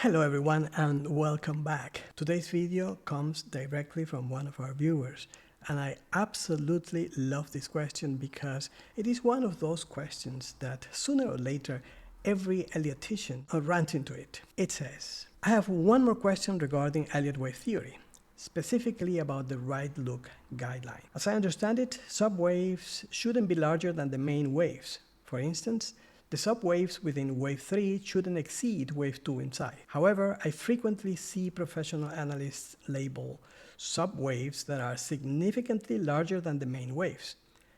Hello everyone and welcome back. Today's video comes directly from one of our viewers, and I absolutely love this question because it is one of those questions that sooner or later every Elliottian will run into it. It says, I have one more question regarding Elliott Wave theory, specifically about the right look guideline. As I understand it, subwaves shouldn't be larger than the main waves. For instance, the subwaves within wave 3 shouldn't exceed wave 2 in size. However, I frequently see professional analysts label subwaves that are significantly larger than the main waves.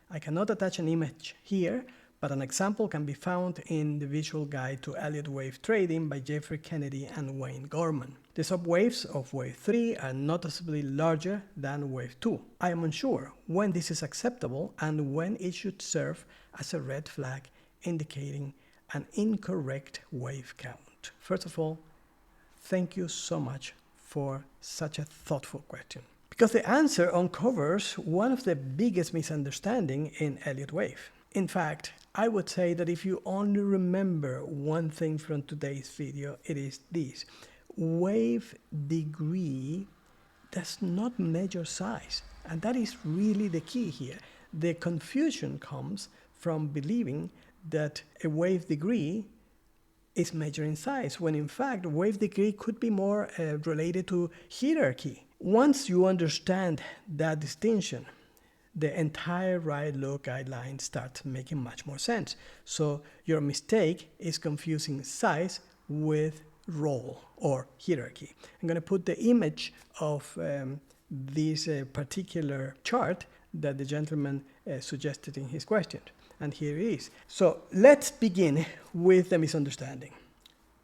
I cannot attach an image here, but an example can be found in the visual guide to Elliott Wave Trading by Jeffrey Kennedy and Wayne Gorman. The subwaves of wave 3 are noticeably larger than wave 2. I am unsure when this is acceptable and when it should serve as a red flag indicating an incorrect wave count. First of all, thank you so much for such a thoughtful question, because the answer uncovers one of the biggest misunderstandings in Elliott Wave. In fact, I would say that if you only remember one thing from today's video, it is this: wave degree does not measure size, and that is really the key here. The confusion comes from believing that a wave degree is measuring size, when in fact wave degree could be more related to hierarchy. Once you understand that distinction, the entire right look guideline starts making much more sense. So your mistake is confusing size with role or hierarchy. I'm going to put the image of this particular chart that the gentleman suggested in his question. And here it is. So let's begin with the misunderstanding.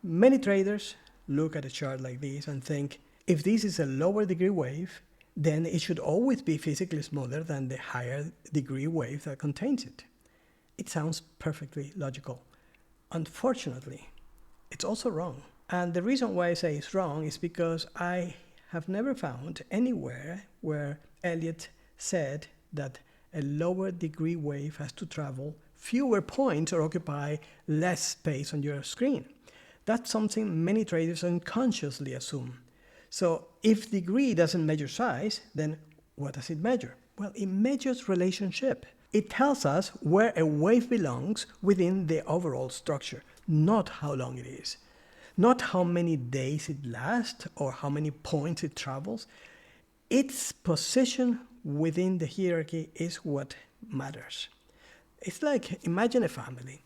Many traders look at a chart like this and think, if this is a lower degree wave, then it should always be physically smaller than the higher degree wave that contains it. It sounds perfectly logical. Unfortunately, it's also wrong. And the reason why I say it's wrong is because I have never found anywhere where Elliott said that a lower degree wave has to travel fewer points or occupy less space on your screen. That's something many traders unconsciously assume. So if degree doesn't measure size, then what does it measure? Well, it measures relationship. It tells us where a wave belongs within the overall structure, not how long it is, not how many days it lasts or how many points it travels. Its position within the hierarchy is what matters. It's like, imagine a family.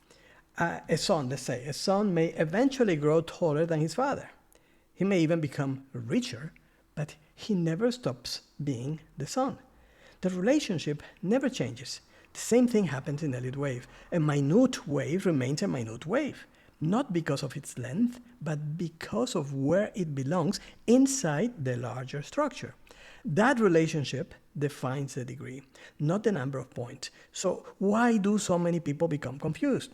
A son, let's say, a son may eventually grow taller than his father. He may even become richer, but he never stops being the son. The relationship never changes. The same thing happens in Elliott Wave. A minute wave remains a minute wave, not because of its length, but because of where it belongs inside the larger structure. That relationship defines the degree, not the number of points. So why do so many people become confused?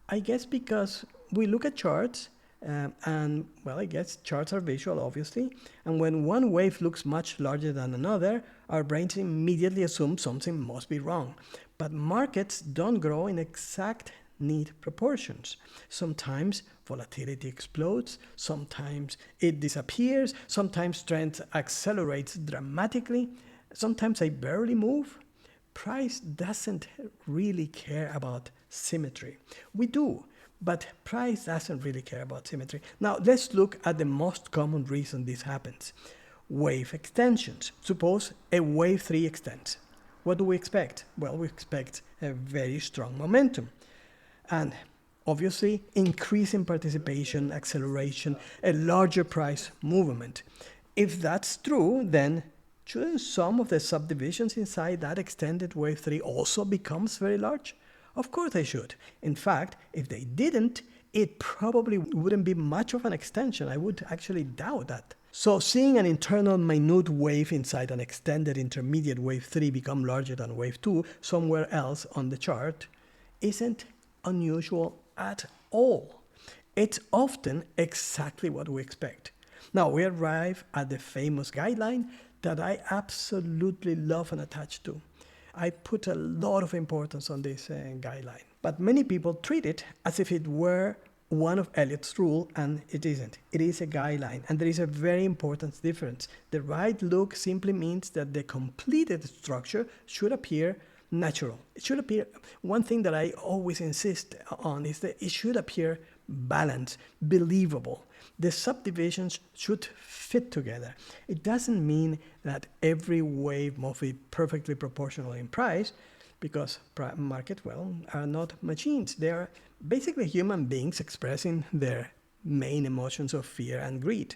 I guess because we look at charts and, well, I guess charts are visual, obviously. And when one wave looks much larger than another, our brains immediately assume something must be wrong. But markets don't grow in exact neat proportions. Sometimes volatility explodes, sometimes it disappears, sometimes trend accelerates dramatically, sometimes they barely move. Price doesn't really care about symmetry. We do, but price doesn't really care about symmetry. Now let's look at the most common reason this happens. Wave extensions. Suppose a wave 3 extends. What do we expect? Well, we expect a very strong momentum. And obviously, increasing participation, acceleration, a larger price movement. If that's true, then shouldn't some of the subdivisions inside that extended wave 3 also becomes very large? Of course they should. In fact, if they didn't, it probably wouldn't be much of an extension. I would actually doubt that. So seeing an internal minute wave inside an extended intermediate wave 3 become larger than wave 2 somewhere else on the chart isn't unusual at all. It's often exactly what we expect. Now we arrive at the famous guideline that I absolutely love and attach to. I put a lot of importance on this guideline, but many people treat it as if it were one of Elliott's rule, and it isn't. It is a guideline, and there is a very important difference. The right look simply means that the completed structure should appear natural. It should appear, one thing that I always insist on is that it should appear balanced, believable. The subdivisions should fit together. It doesn't mean that every wave must be perfectly proportional in price, because markets, well, are not machines. They are basically human beings expressing their main emotions of fear and greed.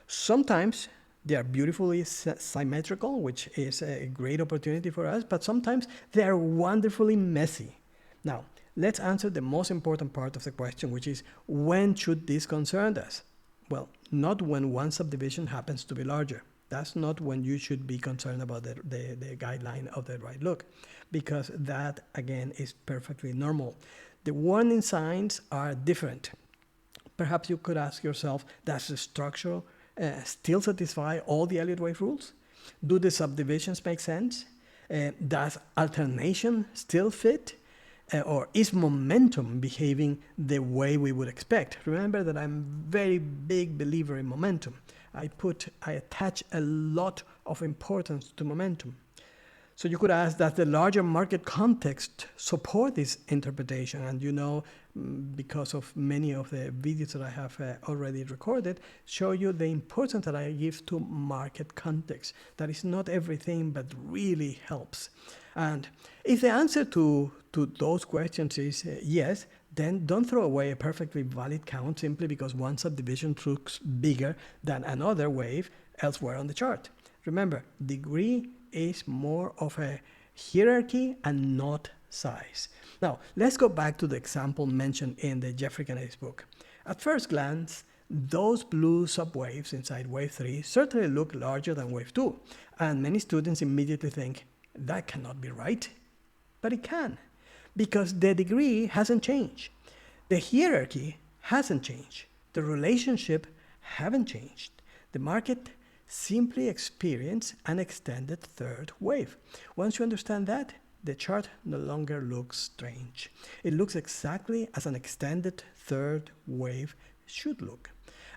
Sometimes they are beautifully symmetrical, which is a great opportunity for us, but sometimes they are wonderfully messy. Now, let's answer the most important part of the question, which is, when should this concern us? Well, not when one subdivision happens to be larger. That's not when you should be concerned about the guideline of the right look, because that, again, is perfectly normal. The warning signs are different. Perhaps you could ask yourself, does the structure still satisfy all the Elliott Wave rules? Do the subdivisions make sense? Does alternation still fit? Or is momentum behaving the way we would expect? Remember that I'm a very big believer in momentum. I attach a lot of importance to momentum. So you could ask, does the larger market context support this interpretation? And you know, because of many of the videos that I have already recorded, show you the importance that I give to market context. That is not everything, but really helps. And if the answer to those questions is yes, then don't throw away a perfectly valid count simply because one subdivision looks bigger than another wave elsewhere on the chart. Remember, degree is more of a hierarchy and not size. Now, let's go back to the example mentioned in the Jeffrey Kennedy's book. At first glance, those blue subwaves inside wave 3 certainly look larger than wave 2, and many students immediately think, that cannot be right. But it can, because the degree hasn't changed. The hierarchy hasn't changed. The relationship haven't changed. The market simply experienced an extended third wave. Once you understand that, the chart no longer looks strange. It looks exactly as an extended third wave should look.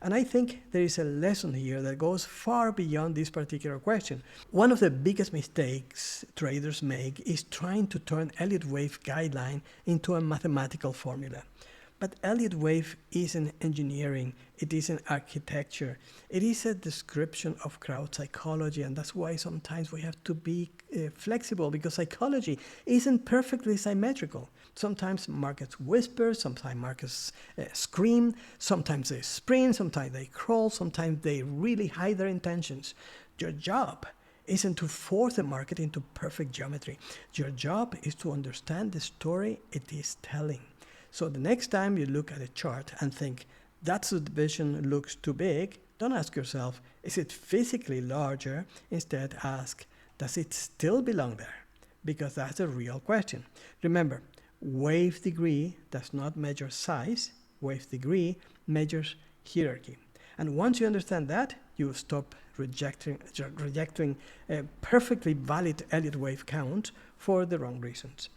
And I think there is a lesson here that goes far beyond this particular question. One of the biggest mistakes traders make is trying to turn Elliott Wave guideline into a mathematical formula. But Elliott Wave isn't engineering, it isn't architecture. It is a description of crowd psychology, and that's why sometimes we have to be flexible, because psychology isn't perfectly symmetrical. Sometimes markets whisper, sometimes markets scream, sometimes they sprint, sometimes they crawl, sometimes they really hide their intentions. Your job isn't to force the market into perfect geometry. Your job is to understand the story it is telling. So the next time you look at a chart and think, that subdivision looks too big, don't ask yourself, is it physically larger? Instead ask, does it still belong there? Because that's a real question. Remember, wave degree does not measure size, wave degree measures hierarchy. And once you understand that, you stop rejecting a perfectly valid Elliott Wave count for the wrong reasons.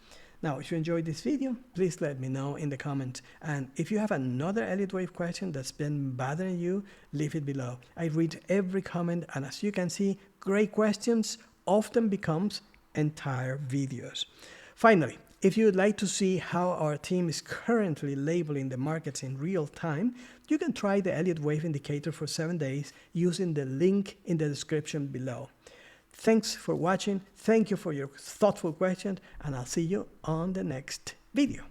Now, if you enjoyed this video, please let me know in the comments. And if you have another Elliott Wave question that's been bothering you, leave it below. I read every comment, and as you can see, great questions often becomes entire videos. Finally, if you would like to see how our team is currently labeling the markets in real time, you can try the Elliott Wave indicator for 7 days using the link in the description below. Thanks for watching, thank you for your thoughtful questions, and I'll see you on the next video.